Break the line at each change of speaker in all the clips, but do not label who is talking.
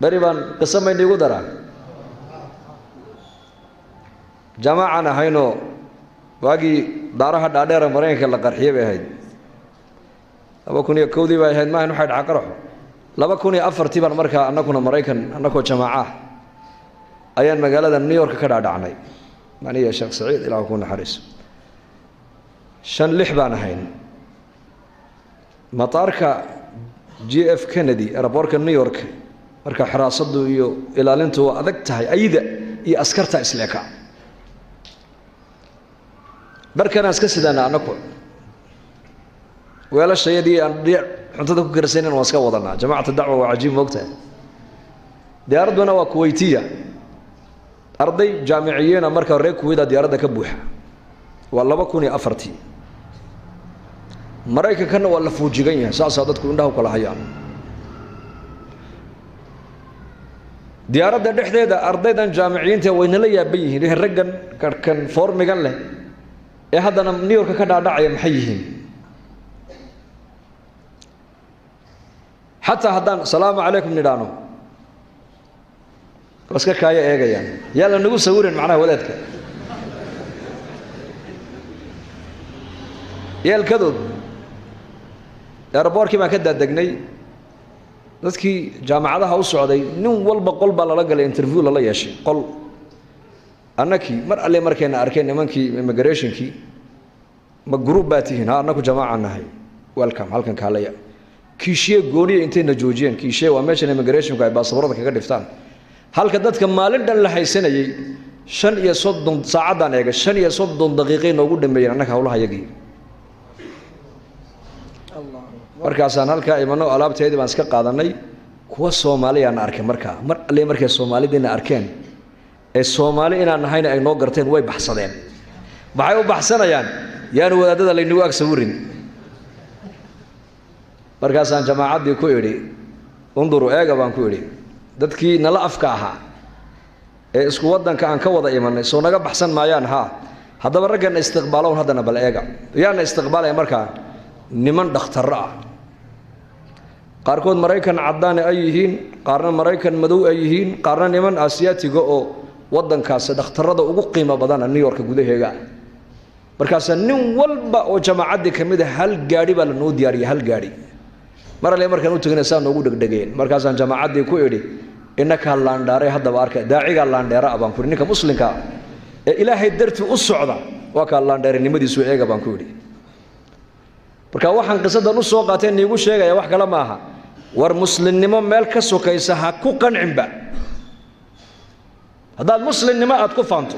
بريبان قسم بين يقدر جماعة هينو واقي دارها دادير مرين كلا قرحية بهيد لما كوني كودي بهيد ما هنو حد عقره لما كوني أفر تبان مركا أنكونا مريكن أنكو جماعة أيان مقالة نيويورك كدا دعني يعني يا شيخ سعيد إلى أكون حريص شن لحبان هين مطارك جي اف كندي أربورك نيويورك مركا حراسده يو إلى لنتو أذكتها أيدا أسكرتها إسلاكا بركنا أسكسدنا أنكو ولا الشيء دي حنتدك كرسين واسكا وضعنا جماعة الدعوة وعجيب وقتها دي أرضنا وكويتية أرضي جامعيين أمريكا وريك كويدا دي أرضها كبوحة والله بكوني أفرتي مريكا كانوا ولا فوجيين سادتكم عنده كل حيان دي أرضها دحدة أرضي جامعيين وين لا يبيه ده الرجل كان فورم قال له إيه هذا نيويورك كذا داعي محيهم حتى هذا السلام عليكم ندانو بس كايا إيه يعني يلا نقول سوورن معنا ولدك يا الكذب يا ربورك ما كده دقني dadkii jaamacadaha u socday nin walba qolba la galay interview la yeeshay qol annaki mar alle markayna arkeen nimankii immigrationkii ma group baatihin ha annaku jamaaca nahay welcome halkan kaalaya kiishiye gooniye intayna joojiyeen kiishiye waa meesha immigrationku ay baasaboorada kaga dhiftaan halka dadka maalin dhan la haysanayay 35 saacadan eega 35 daqiiqo noogu dhameeyeen annaka hawlaha yagii markaasaan halka imano alaabteedii baan iska qaadanay kuwa Soomaaliya aan arkay markaa mar alle markay Soomaalidina arkeen ee Soomaali inaan nahayna ay noo garteen way baxsadeen maxay u baxsanayaan yaan wadaadada laynagu agsawirin markaasaan jamaacadii ku idhi unduru eega baan ku idhi dadkii nala afka ahaa ee isku wadanka aan ka wada imanay soo naga baxsan maayaan ha haddaba raggan istiqbaaloon haddana bal eega yaana istiqbaalay markaa niman dhakhtar ah qaarkood Mareykan cadaan ay yihiin qaarna Mareykan madow ay yihiin qaarna niman Aasiyaatiga oo wadankaas dhakhtarada ugu qiimo badan New York gudaheega markaas nin walba oo jamaacadii kamid ah hal gaari baa la noo diyaariyay hal gaari mar alle markaan u tagnaysaa noogu dhagdhageen markaas aan jamaacadii ku idhi innaka laandhaare hadaba arka daaciga laandheera baan ku ninka muslimka ee Ilaahay dartii u socda waa ka laandheerinimadiisu eega baan ku idhi marka waxaan qisadan u soo qaateen iigu sheegaya wax kala maaha war muslimnimo meel ka sokaysa ha ku qancinba hadaad muslimnimo aad ku faanto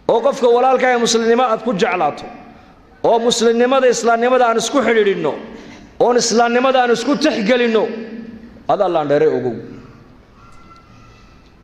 oo qofka walaalka ee muslimnimo aad ku jeclaato oo muslimnimada islaamnimada aan isku xiriirino oo islaamnimada aan isku tixgelino adaa laandheere ogow